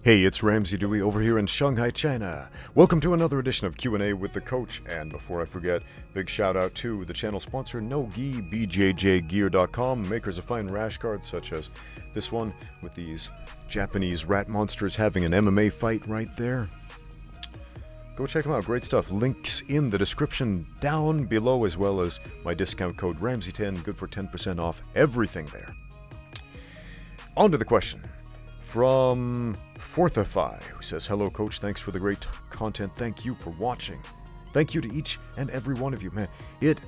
Hey, it's Ramsey Dewey over here in Shanghai, China. Welcome to another edition of Q&A with the Coach. And before I forget, big shout out to the channel sponsor, No-Gi, BJJgear.com, makers of fine rash guards such as this one with these Japanese rat monsters having an MMA fight right there. Go check them out, great stuff. Links in the description down below, as well as my discount code Ramsey10, good for 10% off everything there. On to the question from Fortify, who says, "Hello, Coach. Thanks for the great content. Thank you for watching. Thank you to each and every one of you, man. It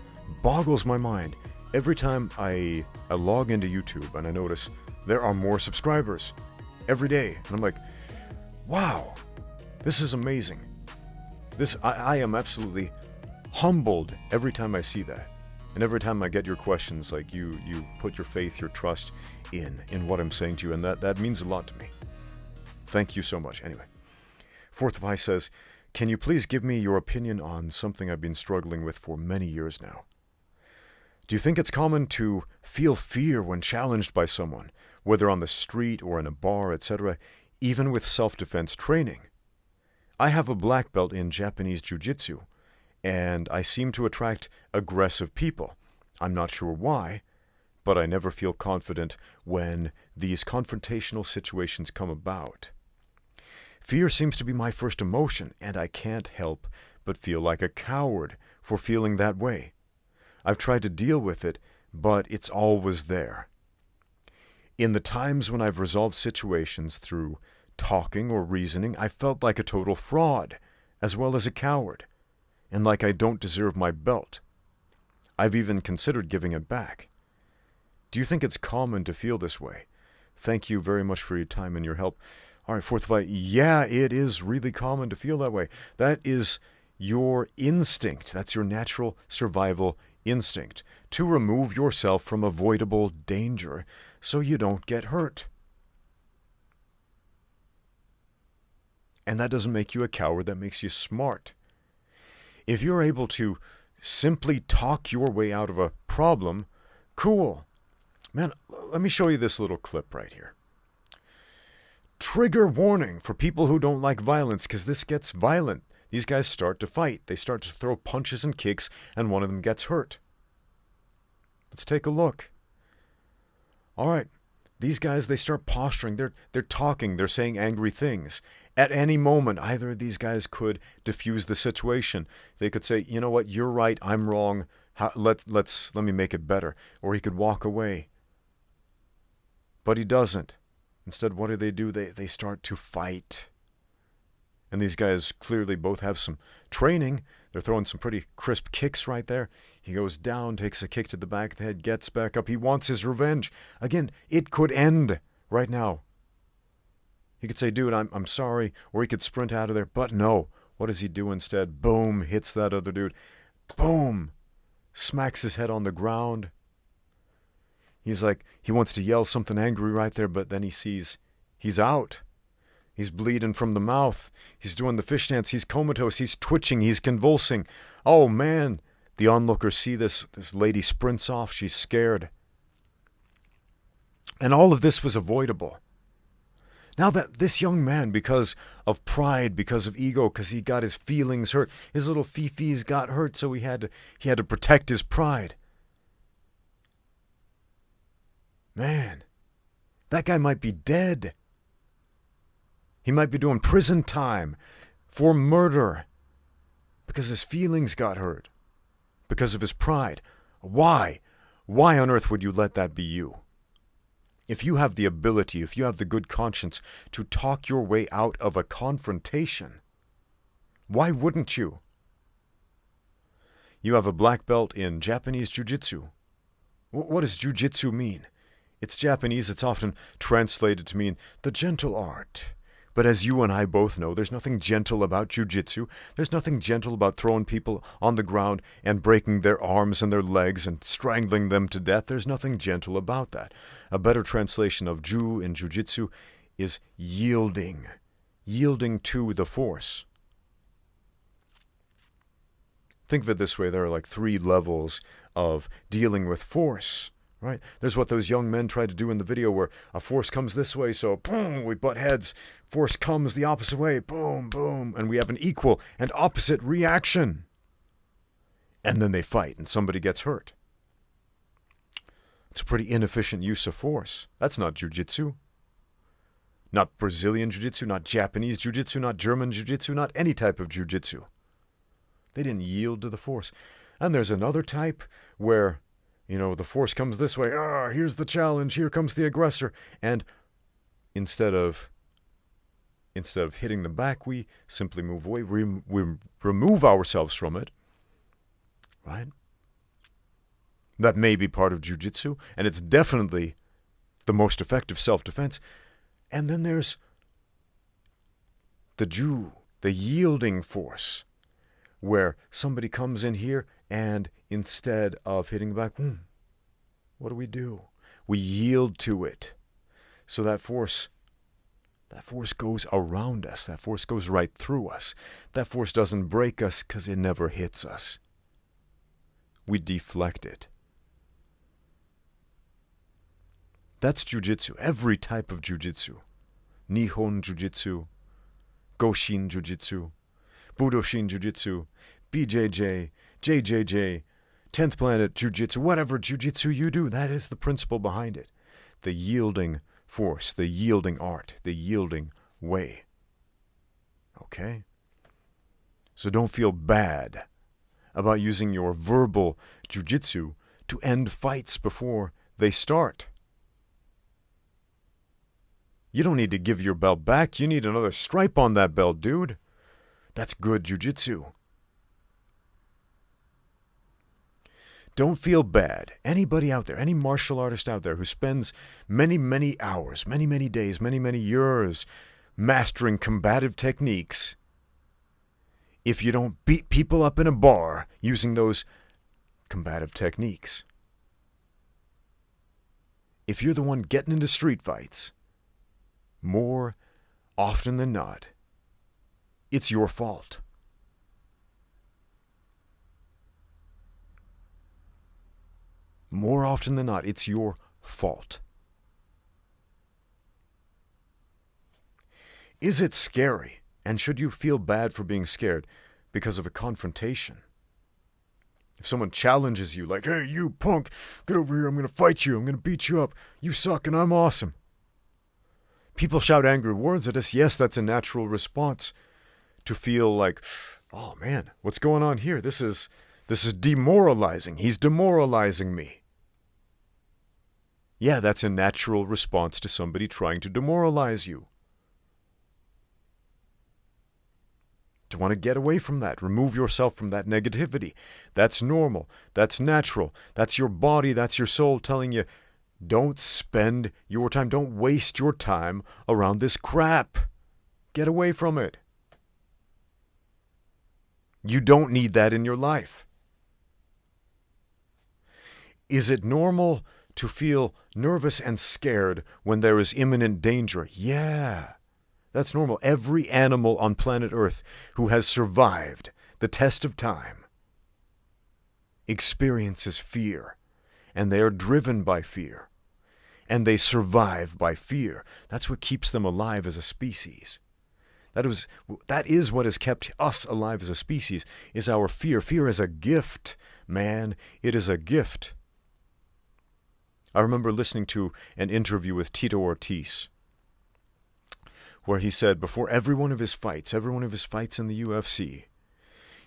boggles my mind every time I log into YouTube and I notice there are more subscribers every day, and I'm like, wow, this is amazing. I am absolutely humbled every time I see that, and every time I get your questions, like you put your faith, your trust in what I'm saying to you, and that means a lot to me. Thank you so much." Anyway, Fortify says, "Can you please give me your opinion on something I've been struggling with for many years now? Do you think it's common to feel fear when challenged by someone, whether on the street or in a bar, etc., even with self-defense training? I have a black belt in Japanese Jujitsu, and I seem to attract aggressive people. I'm not sure why, but I never feel confident when these confrontational situations come about. Fear seems to be my first emotion, and I can't help but feel like a coward for feeling that way. I've tried to deal with it, but it's always there. In the times when I've resolved situations through talking or reasoning, I felt like a total fraud, as well as a coward, and like I don't deserve my belt. I've even considered giving it back. Do you think it's common to feel this way? Thank you very much for your time and your help." All right, Fortify, yeah, it is really common to feel that way. That is your instinct. That's your natural survival instinct, to remove yourself from avoidable danger so you don't get hurt. And that doesn't make you a coward, that makes you smart. If you're able to simply talk your way out of a problem, cool. Man, let me show you this little clip right here. Trigger warning for people who don't like violence, because this gets violent. These guys start to fight. They start to throw punches and kicks, and one of them gets hurt. Let's take a look. All right. These guys, they start posturing. They're talking. They're saying angry things. At any moment, either of these guys could diffuse the situation. They could say, "You know what? You're right. I'm wrong. Let me make it better." Or he could walk away. But he doesn't. Instead, what do? They start to fight. And these guys clearly both have some training. They're throwing some pretty crisp kicks right there. He goes down, takes a kick to the back of the head, gets back up. He wants his revenge. Again, it could end right now. He could say, "Dude, I'm sorry," or he could sprint out of there. But no, what does he do instead? Boom, hits that other dude. Boom, smacks his head on the ground. He's like, he wants to yell something angry right there, but then he sees he's out. He's bleeding from the mouth. He's doing the fish dance. He's comatose. He's twitching. He's convulsing. Oh, man. The onlookers see this. This lady sprints off. She's scared. And all of this was avoidable. Now that this young man, because of pride, because of ego, because he got his feelings hurt, his little fifis got hurt, so he had to protect his pride. Man, that guy might be dead. He might be doing prison time for murder because his feelings got hurt, because of his pride. Why? Why on earth would you let that be you? If you have the ability, if you have the good conscience to talk your way out of a confrontation, why wouldn't you? You have a black belt in Japanese Jujitsu. What does Jiu-jitsu mean? It's Japanese. It's often translated to mean the gentle art. But as you and I both know, there's nothing gentle about Jiu-jitsu. There's nothing gentle about throwing people on the ground and breaking their arms and their legs and strangling them to death. There's nothing gentle about that. A better translation of Ju in Jiu-jitsu is yielding. Yielding to the force. Think of it this way. There are like 3 levels of dealing with force. right? There's what those young men try to do in the video where a force comes this way, so boom, we butt heads. Force comes the opposite way, boom, boom, and we have an equal and opposite reaction. And then they fight and somebody gets hurt. It's a pretty inefficient use of force. That's not Jiu-jitsu. Not Brazilian Jiu-jitsu, not Japanese Jujitsu, not German Jiu-jitsu, not any type of Jiu-jitsu. They didn't yield to the force. And there's another type where, the force comes this way. Here's the challenge. Here comes the aggressor. And instead of hitting them back, we simply move away. We remove ourselves from it. Right? That may be part of Jiu-jitsu, and it's definitely the most effective self-defense. And then there's the yielding force, where somebody comes in here and instead of hitting back, what do? We yield to it. So that force goes around us. That force goes right through us. That force doesn't break us because it never hits us. We deflect it. That's Jiu-jitsu. Every type of Jiu-jitsu. Nihon Jiu-jitsu, Goshin Jiu-jitsu, Budoshin Jiu-jitsu, BJJ, JJJ, 10th Planet Jiu-jitsu, whatever Jiu-jitsu you do, that is the principle behind it. The yielding force, the yielding art, the yielding way. Okay? So don't feel bad about using your verbal Jiu-jitsu to end fights before they start. You don't need to give your belt back. You need another stripe on that belt, dude. That's good Jiu-jitsu. Don't feel bad. Anybody out there, any martial artist out there who spends many, many hours, many, many days, many, many years mastering combative techniques, if you don't beat people up in a bar using those combative techniques, if you're the one getting into street fights, more often than not, it's your fault. More often than not, it's your fault. Is it scary? And should you feel bad for being scared because of a confrontation? If someone challenges you like, hey, you punk, get over here, I'm going to fight you, I'm going to beat you up, you suck and I'm awesome. People shout angry words at us. Yes, that's a natural response to feel like, oh man, what's going on here? This is demoralizing. He's demoralizing me. Yeah, that's a natural response to somebody trying to demoralize you. You want to get away from that. Remove yourself from that negativity. That's normal. That's natural. That's your body. That's your soul telling you, don't spend your time. Don't waste your time around this crap. Get away from it. You don't need that in your life. Is it normal to feel nervous and scared when there is imminent danger? Yeah. That's normal. Every animal on planet Earth who has survived the test of time experiences fear, and they are driven by fear, and they survive by fear. That's what keeps them alive as a species. That is what has kept us alive as a species, is our fear. Fear is a gift, man. It is a gift. I remember listening to an interview with Tito Ortiz, where he said before every one of his fights in the UFC,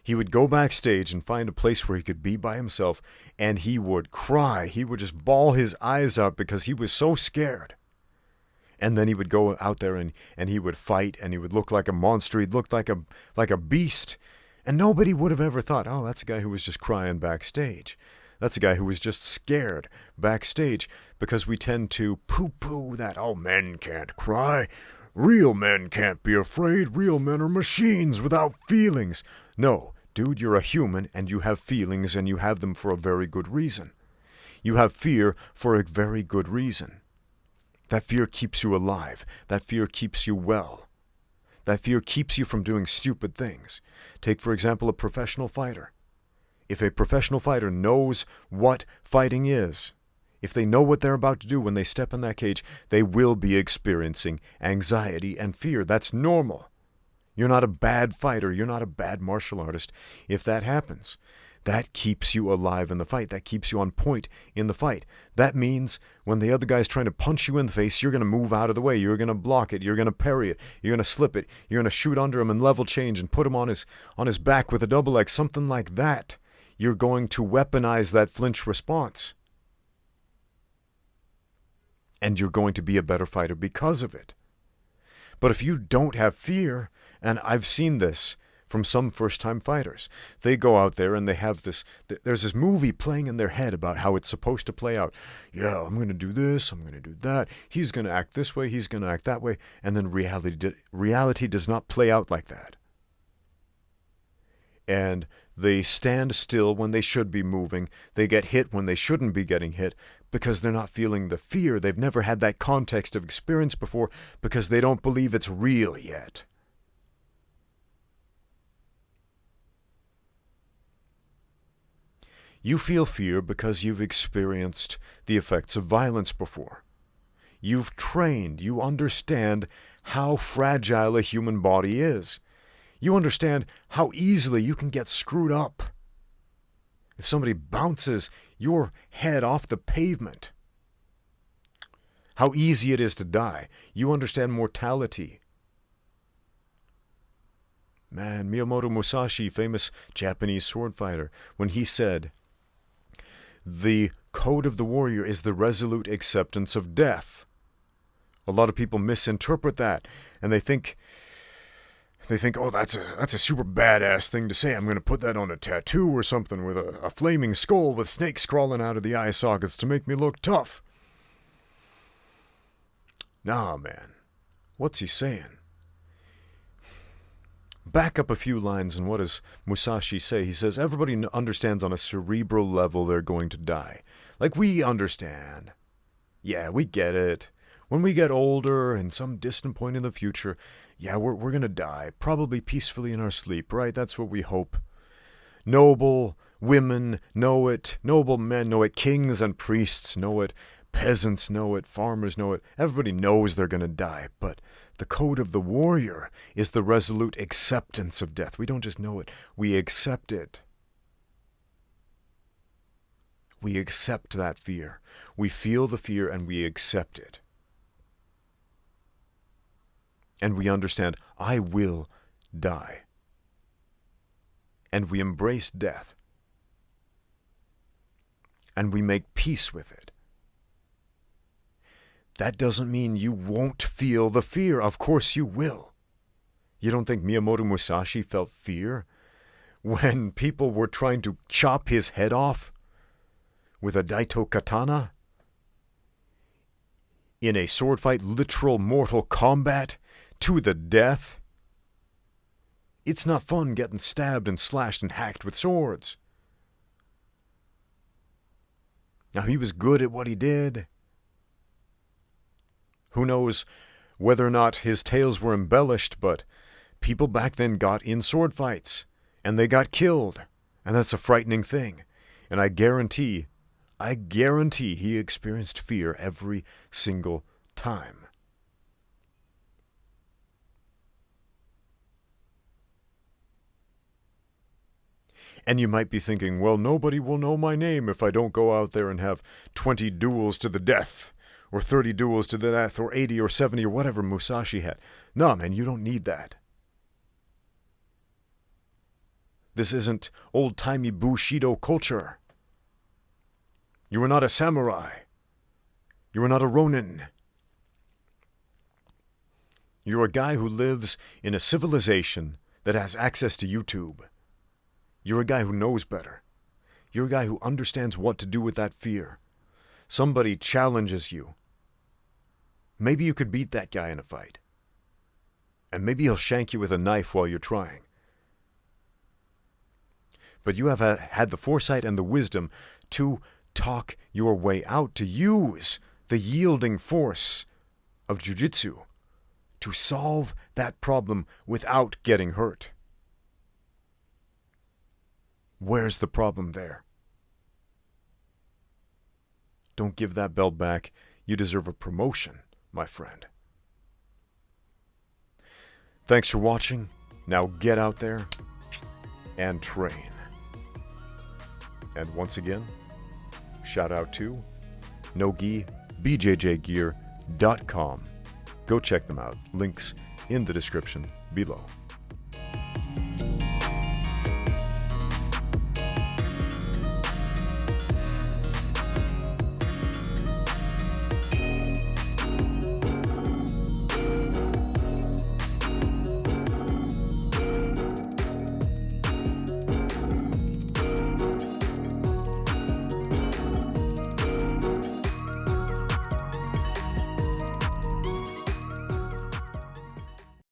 he would go backstage and find a place where he could be by himself, and he would cry. He would just bawl his eyes out because he was so scared. And then he would go out there and he would fight, and he would look like a monster. He'd look like a beast. And nobody would have ever thought, oh, that's a guy who was just crying backstage. That's a guy who was just scared backstage, because we tend to poo-poo that, oh, men can't cry. Real men can't be afraid. Real men are machines without feelings. No, dude, you're a human, and you have feelings, and you have them for a very good reason. You have fear for a very good reason. That fear keeps you alive. That fear keeps you well. That fear keeps you from doing stupid things. Take, for example, a professional fighter. If a professional fighter knows what fighting is, if they know what they're about to do when they step in that cage, they will be experiencing anxiety and fear. That's normal. You're not a bad fighter. You're not a bad martial artist if that happens. That keeps you alive in the fight. That keeps you on point in the fight. That means when the other guy's trying to punch you in the face, you're going to move out of the way. You're going to block it. You're going to parry it. You're going to slip it. You're going to shoot under him and level change and put him on his back with a double leg, something like that. You're going to weaponize that flinch response. And you're going to be a better fighter because of it. But if you don't have fear, and I've seen this from some first-time fighters. They go out there and they have there's this movie playing in their head about how it's supposed to play out. Yeah, I'm going to do this, I'm going to do that. He's going to act this way, he's going to act that way. And then reality does not play out like that. And they stand still when they should be moving. They get hit when they shouldn't be getting hit because they're not feeling the fear. They've never had that context of experience before because they don't believe it's real yet. You feel fear because you've experienced the effects of violence before. You've trained, you understand how fragile a human body is. You understand how easily you can get screwed up. If somebody bounces your head off the pavement, how easy it is to die. You understand mortality. Man, Miyamoto Musashi, famous Japanese sword fighter, when he said, "The code of the warrior is the resolute acceptance of death." A lot of people misinterpret that, and they think, oh, that's a super badass thing to say. I'm going to put that on a tattoo or something with a flaming skull with snakes crawling out of the eye sockets to make me look tough. Nah, man. What's he saying? Back up a few lines, and what does Musashi say? He says, everybody understands on a cerebral level they're going to die. Like we understand. Yeah, we get it. When we get older, in some distant point in the future, yeah, we're going to die. Probably peacefully in our sleep, right? That's what we hope. Noble women know it. Noble men know it. Kings and priests know it. Peasants know it. Farmers know it. Everybody knows they're going to die, but the code of the warrior is the resolute acceptance of death. We don't just know it, we accept it. We accept that fear. We feel the fear and we accept it. And we understand, I will die. And we embrace death. And we make peace with it. That doesn't mean you won't feel the fear. Of course you will. You don't think Miyamoto Musashi felt fear when people were trying to chop his head off with a Daito katana? In a sword fight, literal mortal combat to the death? It's not fun getting stabbed and slashed and hacked with swords. Now, he was good at what he did. Who knows whether or not his tales were embellished, but people back then got in sword fights, and they got killed, and that's a frightening thing. And I guarantee he experienced fear every single time. And you might be thinking, well, nobody will know my name if I don't go out there and have 20 duels to the death, or 30 duels to the death, or 80 or 70 or whatever Musashi had. No, man, you don't need that. This isn't old-timey Bushido culture. You are not a samurai. You are not a ronin. You're a guy who lives in a civilization that has access to YouTube. You're a guy who knows better. You're a guy who understands what to do with that fear. Somebody challenges you. Maybe you could beat that guy in a fight. And maybe he'll shank you with a knife while you're trying. But you have had the foresight and the wisdom to talk your way out, to use the yielding force of Jiu-jitsu to solve that problem without getting hurt. Where's the problem there? Don't give that belt back. You deserve a promotion, my friend. Thanks for watching. Now get out there and train. And once again, shout out to NoGiBJJGear.com. Go check them out. Links in the description below.